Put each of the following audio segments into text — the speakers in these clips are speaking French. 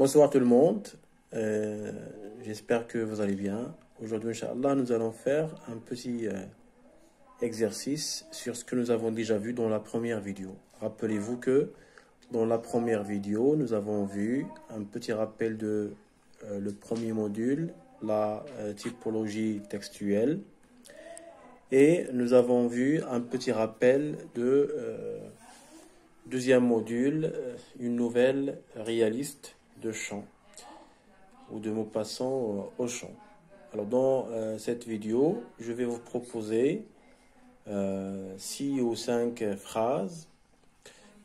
Bonsoir tout le monde. J'espère que vous allez bien. Aujourd'hui, Inch'Allah, nous allons faire un petit exercice sur ce que nous avons déjà vu dans la première vidéo. Rappelez-vous que dans la première vidéo, nous avons vu un petit rappel de le premier module, la typologie textuelle. Et nous avons vu un petit rappel de deuxième module, une nouvelle réaliste de chant ou de mots passants au chant. Alors dans cette vidéo, je vais vous proposer 6 ou 5 phrases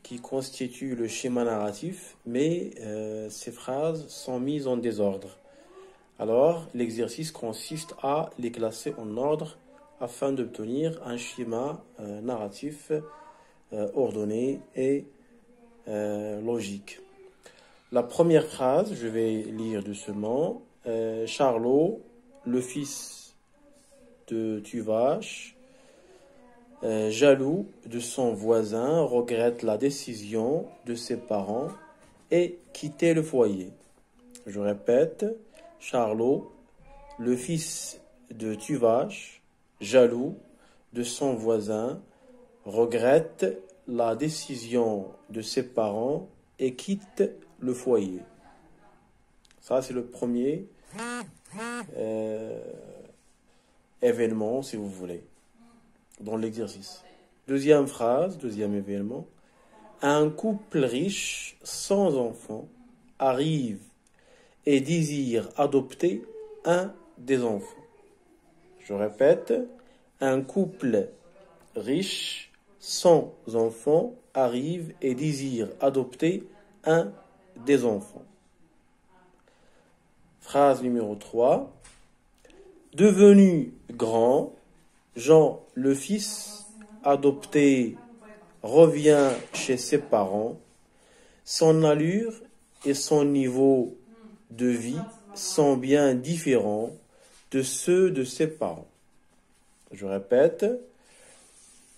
qui constituent le schéma narratif, mais ces phrases sont mises en désordre. Alors l'exercice consiste à les classer en ordre afin d'obtenir un schéma narratif ordonné et logique. La première phrase, je vais lire doucement. Charlot, le fils de Tuvache, jaloux de son voisin, regrette la décision de ses parents et quitter le foyer. Je répète, Charlot, le fils de Tuvache, jaloux de son voisin, regrette la décision de ses parents et quitte le foyer. Ça, c'est le premier événement, si vous voulez, dans l'exercice. Deuxième phrase, deuxième événement. Un couple riche, sans enfants, arrive et désire adopter un des enfants. Je répète, un couple riche, sans enfants, arrive et désire adopter un des enfants. Phrase numéro 3. Devenu grand, Jean, le fils adopté, revient chez ses parents. Son allure et son niveau de vie sont bien différents de ceux de ses parents. Je répète,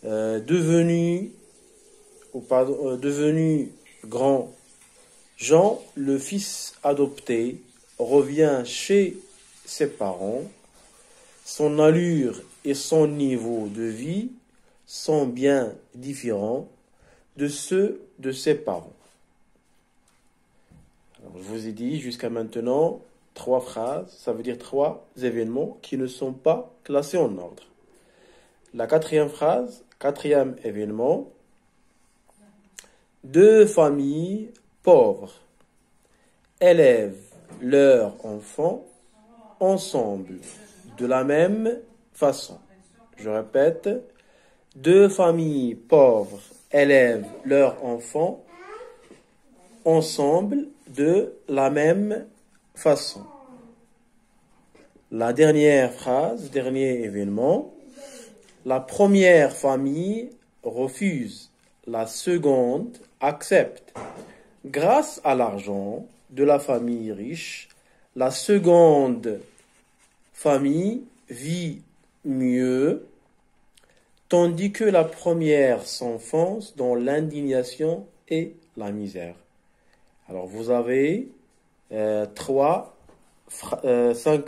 devenu grand, Jean, le fils adopté, revient chez ses parents. Son allure et son niveau de vie sont bien différents de ceux de ses parents. Alors, je vous ai dit jusqu'à maintenant 3 phrases, ça veut dire 3 événements qui ne sont pas classés en ordre. La quatrième phrase, quatrième événement, 2 familles pauvres élèvent leurs enfants ensemble de la même façon. Je répète, 2 familles pauvres élèvent leurs enfants ensemble de la même façon. La dernière phrase, dernier événement, la première famille refuse, la seconde accepte. Grâce à l'argent de la famille riche, la seconde famille vit mieux, tandis que la première s'enfonce dans l'indignation et la misère. Alors vous avez 5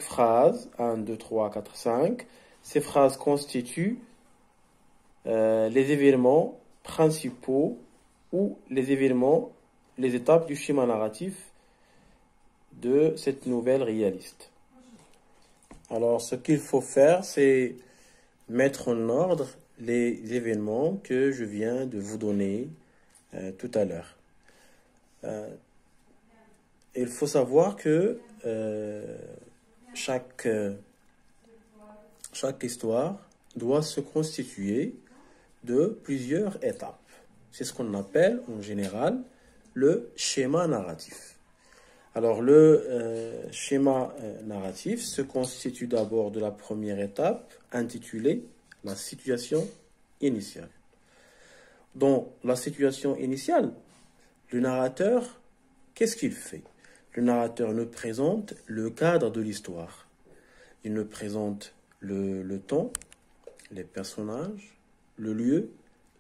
phrases, 1, 2, 3, 4, 5. Ces phrases constituent les événements principaux ou les événements, les étapes du schéma narratif de cette nouvelle réaliste. Alors, ce qu'il faut faire, c'est mettre en ordre les événements que je viens de vous donner tout à l'heure. Il faut savoir que chaque histoire doit se constituer de plusieurs étapes. C'est ce qu'on appelle en général le schéma narratif. Alors le schéma narratif se constitue d'abord de la première étape intitulée la situation initiale. Dans la situation initiale, le narrateur, qu'est-ce qu'il fait? Le narrateur nous présente le cadre de l'histoire. Il nous présente le temps, les personnages, le lieu,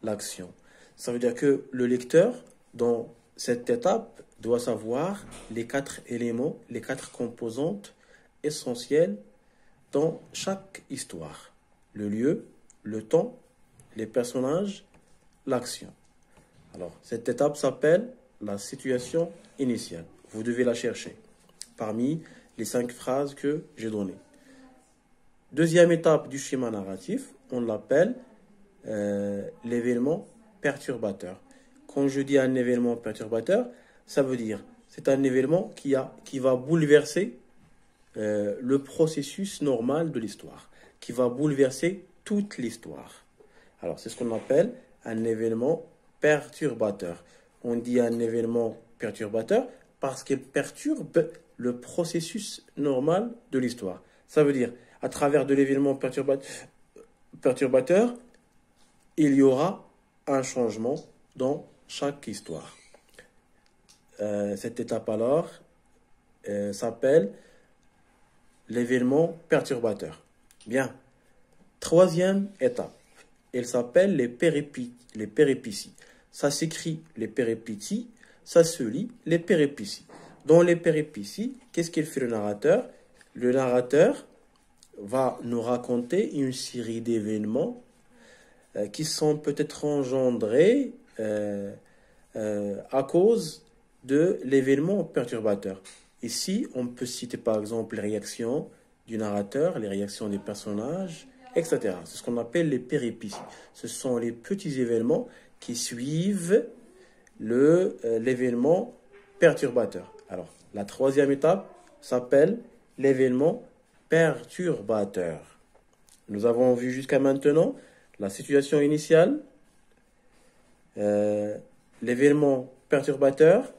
l'action. Ça veut dire que le lecteur, dans cette étape, doit savoir les 4 éléments, les 4 composantes essentielles dans chaque histoire. Le lieu, le temps, les personnages, l'action. Alors, cette étape s'appelle la situation initiale. Vous devez la chercher parmi les 5 phrases que j'ai données. Deuxième étape du schéma narratif, on l'appelle l'événement perturbateur. Quand je dis un événement perturbateur, ça veut dire c'est un événement qui va bouleverser le processus normal de l'histoire, qui va bouleverser toute l'histoire. Alors, c'est ce qu'on appelle un événement perturbateur. On dit un événement perturbateur parce qu'il perturbe le processus normal de l'histoire. Ça veut dire, à travers de l'événement perturbateur, il y aura un changement dans chaque histoire. Cette étape alors s'appelle l'événement perturbateur. Bien. Troisième étape, elle s'appelle les péripéties. Ça s'écrit les péripéties, ça se lit les péripéties. Dans les péripéties, qu'est-ce qu'il fait le narrateur? Le narrateur va nous raconter une série d'événements qui sont peut-être engendrés à cause de l'événement perturbateur. Ici, on peut citer par exemple les réactions du narrateur, les réactions des personnages, etc. C'est ce qu'on appelle les péripéties. Ce sont les petits événements qui suivent l'événement perturbateur. Alors, la troisième étape s'appelle l'événement perturbateur. Nous avons vu jusqu'à maintenant la situation initiale, l'événement perturbateur,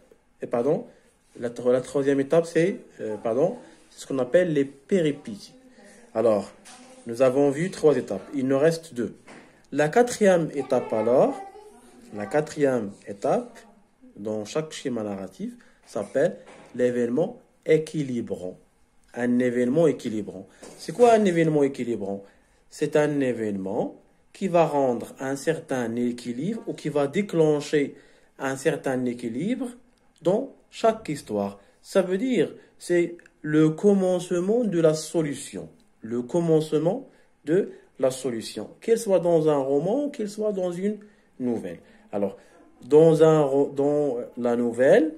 la troisième étape, c'est ce qu'on appelle les péripéties. Alors, nous avons vu 3 étapes. Il nous reste 2. La quatrième étape alors, dans chaque schéma narratif, s'appelle l'événement équilibrant. Un événement équilibrant. C'est quoi un événement équilibrant? C'est un événement qui va rendre un certain équilibre ou qui va déclencher un certain équilibre dans chaque histoire. Ça veut dire, c'est le commencement de la solution. Le commencement de la solution. Qu'elle soit dans un roman, qu'elle soit dans une nouvelle. Alors, dans la nouvelle,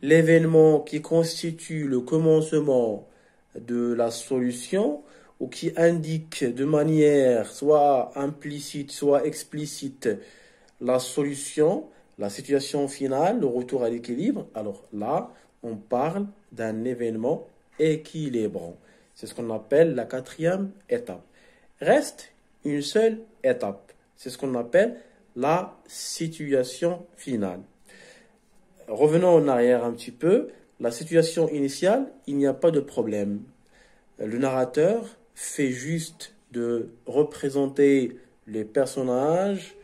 l'événement qui constitue le commencement de la solution ou qui indique de manière soit implicite, soit explicite la solution, la situation finale, le retour à l'équilibre, alors là, on parle d'un événement équilibrant. C'est ce qu'on appelle la quatrième étape. Reste une seule étape. C'est ce qu'on appelle la situation finale. Revenons en arrière un petit peu. La situation initiale, il n'y a pas de problème. Le narrateur fait juste de représenter les personnages,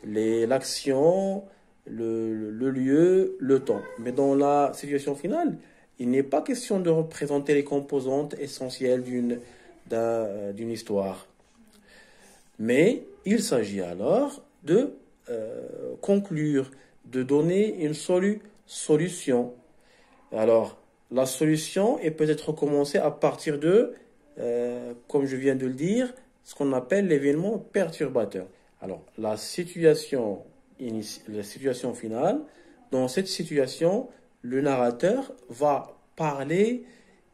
l'action, le lieu, le temps. Mais dans la situation finale, il n'est pas question de représenter les composantes essentielles d'une histoire. Mais il s'agit alors de conclure, de donner une solution. Alors, la solution est peut-être commencée à partir de, comme je viens de le dire, ce qu'on appelle l'événement perturbateur. Alors, la situation finale, dans cette situation, le narrateur va parler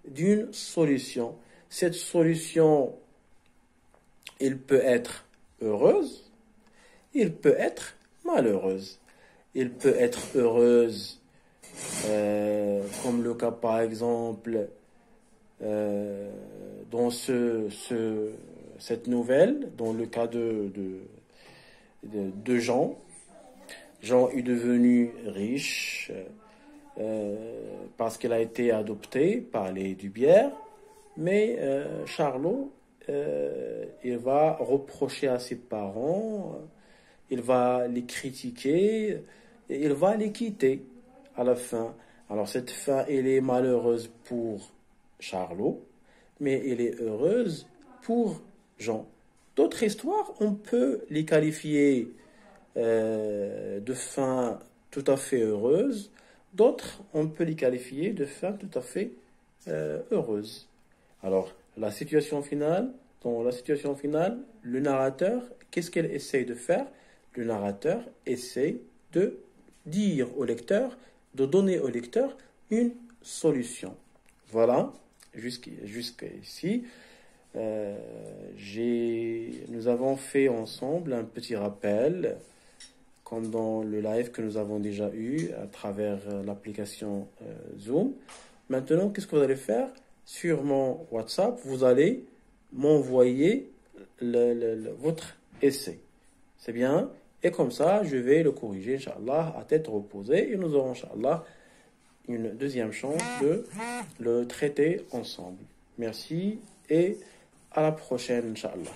d'une solution. Cette solution, elle peut être heureuse, il peut être malheureuse. Il peut être heureuse, comme le cas par exemple dans cette nouvelle, dans le cas de Jean. Jean est devenu riche parce qu'il a été adopté par les Dubière, mais Charlot, il va reprocher à ses parents, il va les critiquer, et il va les quitter à la fin. Alors cette fin, elle est malheureuse pour Charlot, mais elle est heureuse pour Jean. D'autres histoires, on peut les qualifier de fin tout à fait heureuses. D'autres, on peut les qualifier de fins tout à fait heureuses. Alors, la situation finale, dans la situation finale, le narrateur, qu'est-ce qu'elle essaye de faire? Le narrateur essaye de dire au lecteur, de donner au lecteur une solution. Voilà, jusqu'ici, nous avons fait ensemble un petit rappel, comme dans le live que nous avons déjà eu à travers l'application Zoom. Maintenant, qu'est-ce que vous allez faire? Sur mon WhatsApp, vous allez m'envoyer votre essai. C'est bien? Et comme ça, je vais le corriger, Inch'Allah, à tête reposée. Et nous aurons, Inch'Allah, une deuxième chance de le traiter ensemble. Merci et à la prochaine, Inch'Allah.